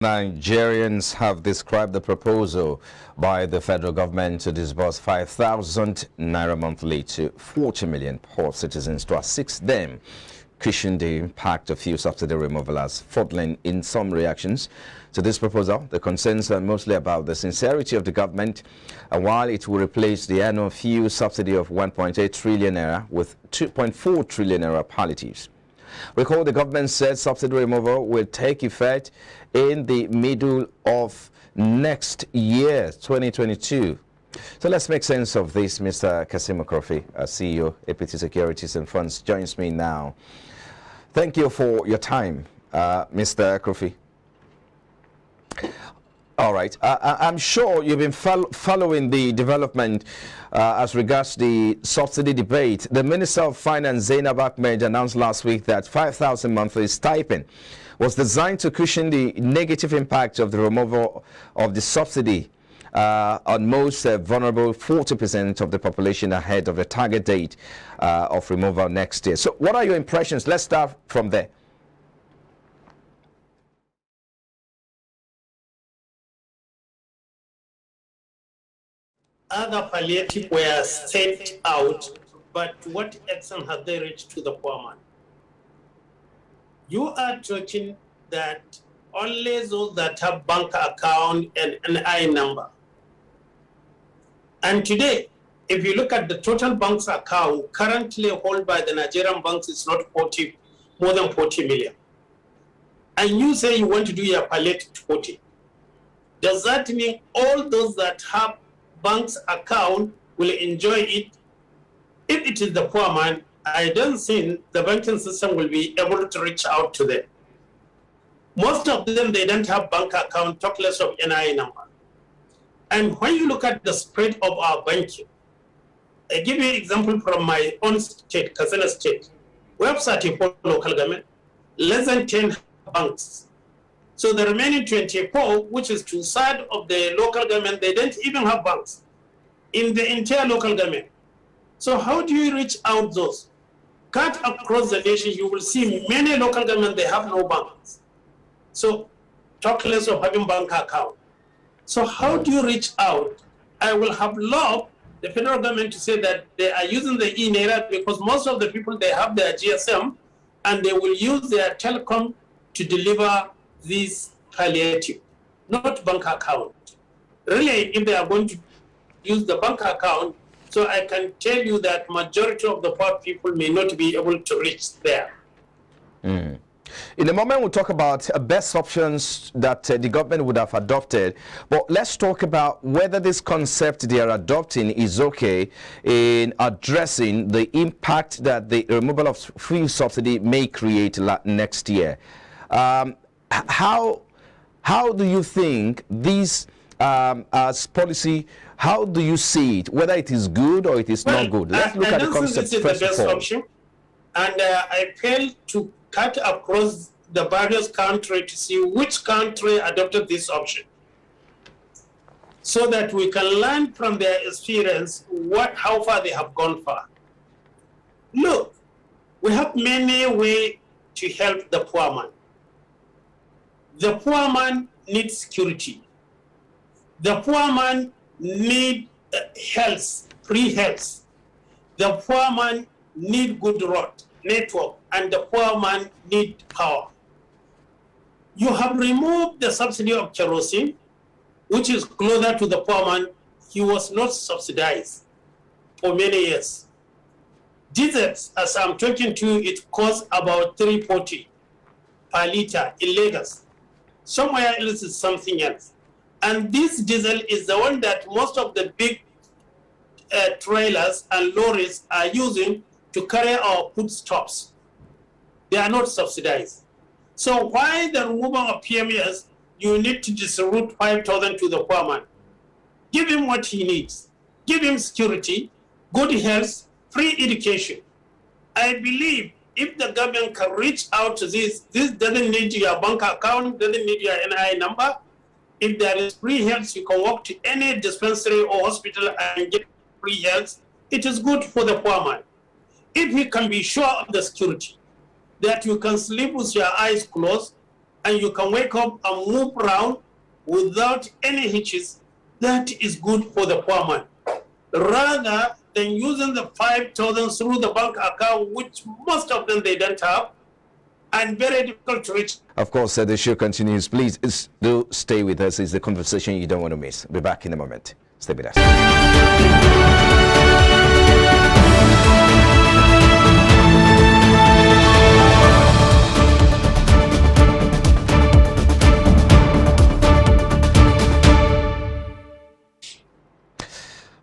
Nigerians have described the proposal by the federal government to disburse 5,000 naira monthly to 40 million poor citizens to assist them cushion the impact of fuel subsidy removal as flooding in some reactions to this proposal. The concerns are mostly about the sincerity of the government, and while it will replace the annual fuel subsidy of 1.8 trillion naira with 2.4 trillion naira palliatives. Recall the government said subsidy removal will take effect in the middle of next year, 2022. So let's make sense of this. Mr. Kasim Okrofi, CEO, APT Securities and Funds, joins me now. Thank you for your time, Mr. Okrofi. All right. I'm sure you've been following the development as regards the subsidy debate. The Minister of Finance, Zainab Ahmed, announced last week that 5,000 monthly stipend was designed to cushion the negative impact of the removal of the subsidy on most vulnerable 40% of the population ahead of the target date of removal next year. So what are your impressions? Let's start from there. Other palliatives were set out, but to what extent have they reached to the poor man? You are talking that only those that have bank account and NI number. And today, if you look at the total banks account currently held by the Nigerian banks, it's not more than 40 million. And you say you want to do your palliative 40. Does that mean all those that have bank's account will enjoy it? If it is the poor man, I don't think the banking system will be able to reach out to them. Most of them, they don't have bank account, talk less of NI number. And when you look at the spread of our banking, I give you an example from my own state, Katsina State. We have 34 local government, less than 10 banks. So the remaining 24, which is 2/3 of the local government, they don't even have banks in the entire local government. So how do you reach out those? Cut across the nation, you will see many local government, they have no banks. So talk less of having bank account. So how do you reach out? I will have loved the federal government to say that they are using the e-naira because most of the people, they have their GSM and they will use their telecom to deliver this palliative, not bank account. Really, if they are going to use the bank account, so I can tell you that majority of the poor people may not be able to reach there. In a moment, we'll talk about best options that the government would have adopted. But let's talk about whether this concept they are adopting is okay in addressing the impact that the removal of fuel subsidy may create next year. How do you think this as policy, how do you see it, whether it is good or it is not good? Let's look at the concept first of all. Option. And I failed to cut across the various countries to see which country adopted this option, so that we can learn from their experience how far they have gone far. Look, we have many ways to help the poor man. The poor man needs security. The poor man needs health, free health. The poor man needs good road, network, and the poor man needs power. You have removed the subsidy of kerosene, which is closer to the poor man. He was not subsidized for many years. Diesel, as I'm talking to you, it costs about 340 per liter in Lagos. Somewhere else is something else. And this diesel is the one that most of the big trailers and lorries are using to carry our foodstuffs. They are not subsidized. So why the removal of PMS, you need to distribute 5,000 to the poor man? Give him what he needs. Give him security, good health, free education. I believe if the government can reach out to this doesn't need your bank account, doesn't need your NI number. If there is free health, you can walk to any dispensary or hospital and get free health. It is good for the poor man. If he can be sure of the security, that you can sleep with your eyes closed, and you can wake up and move around without any hitches, that is good for the poor man. Rather than using the 5,000 through the bank account, which most of them they don't have, and very difficult to reach. Of course, the show continues. Please do stay with us. It's the conversation you don't want to miss. Be back in a moment. Stay with us.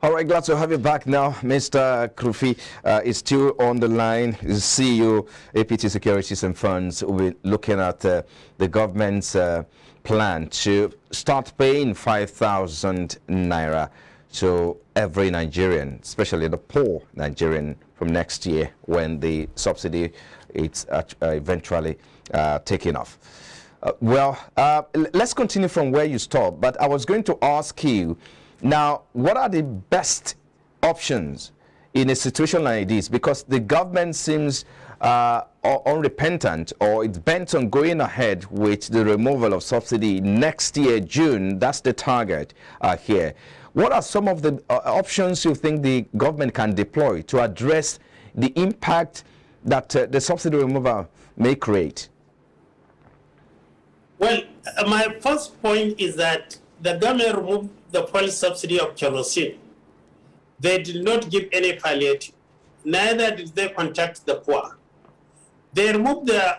All right, glad to have you back now. Mr. Krufi is still on the line. He's CEO, APT Securities and Funds. We're looking at the government's plan to start paying 5,000 naira to every Nigerian, especially the poor Nigerian, from next year when the subsidy is eventually taken off. Let's continue from where you stopped, but I was going to ask you, now, what are the best options in a situation like this? Because the government seems unrepentant, or it's bent on going ahead with the removal of subsidy next year, June. That's the target here. What are some of the options you think the government can deploy to address the impact that the subsidy removal may create? Well, my first point is that the government removed the fuel subsidy of kerosene. They did not give any palliative. Neither did they contact the poor. They removed the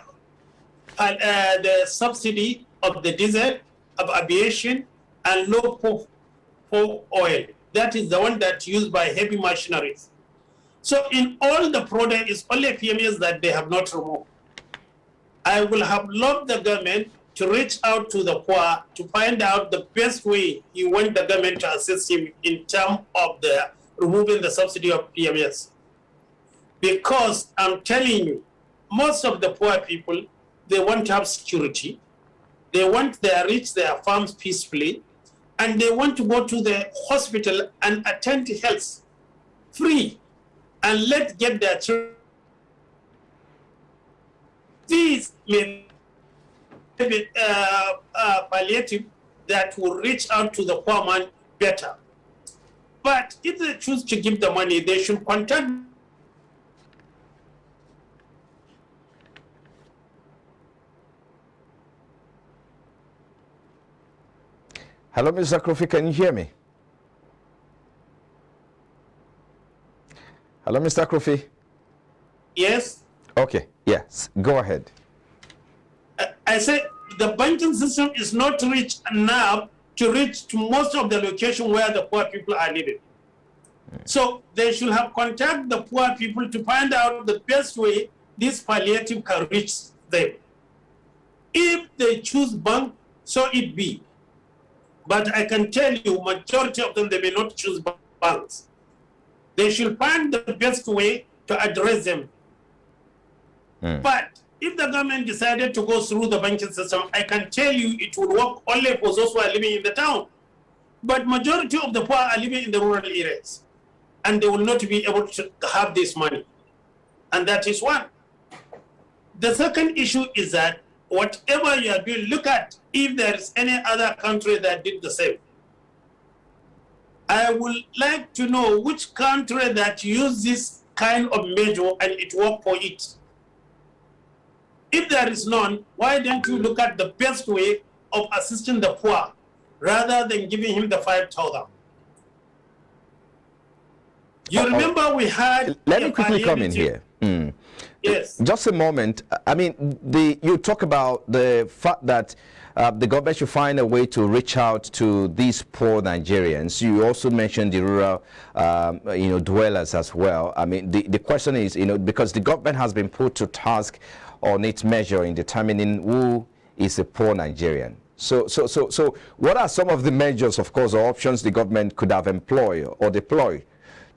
subsidy of the diesel, of aviation, and low for oil. That is the one that's used by heavy machineries. So in all the product, it's only PMS that they have not removed. I will have loved the government to reach out to the poor to find out the best way you want the government to assist him in terms of the removing the subsidy of PMS. Because I'm telling you, most of the poor people, they want to have security, they want to reach their farms peacefully, and they want to go to the hospital and attend to health free, and get their children. These may palliative that will reach out to the poor man better. But if they choose to give the money, they should contact. Hello, Mr. Krufi, can you hear me? Hello, Mr. Krufi? Yes. Okay, yes, go ahead. I said the banking system is not rich enough to reach to most of the location where the poor people are living. So they should have contacted the poor people to find out the best way this palliative can reach them. If they choose bank, so it be. But I can tell you, majority of them, they may not choose banks. They should find the best way to address them. But if the government decided to go through the banking system, I can tell you it will work only for those who are living in the town. But majority of the poor are living in the rural areas, and they will not be able to have this money. And that is one. The second issue is that whatever you are doing, look at if there is any other country that did the same. I would like to know which country that used this kind of measure and it worked for it. If there is none, why don't you look at the best way of assisting the poor rather than giving him the 5,000? You remember we had... Let me quickly come in here. Yes. Just a moment. I mean, you talk about the fact that the government should find a way to reach out to these poor Nigerians. You also mentioned the rural, dwellers as well. I mean, the question is, because the government has been put to task on its measure in determining who is a poor Nigerian. So what are some of the measures, of course, or options the government could have employed or deployed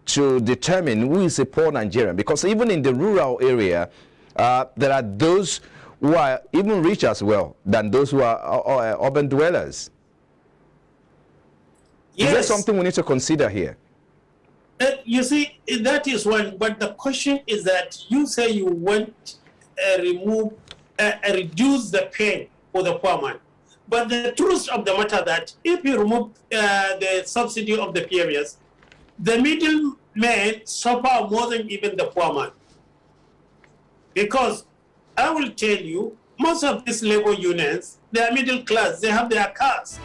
to determine who is a poor Nigerian? Because even in the rural area, there are those who are even rich as well than those who are urban dwellers. Yes. Is there something we need to consider here? You see, that is one. But the question is that you say you want reduce the pain for for the poor man. But the truth of the matter that if you remove the subsidy of the PMS, the middlemen suffer more than even the poor man. Because I will tell you, most of these labor unions, they are middle class, they have their cars.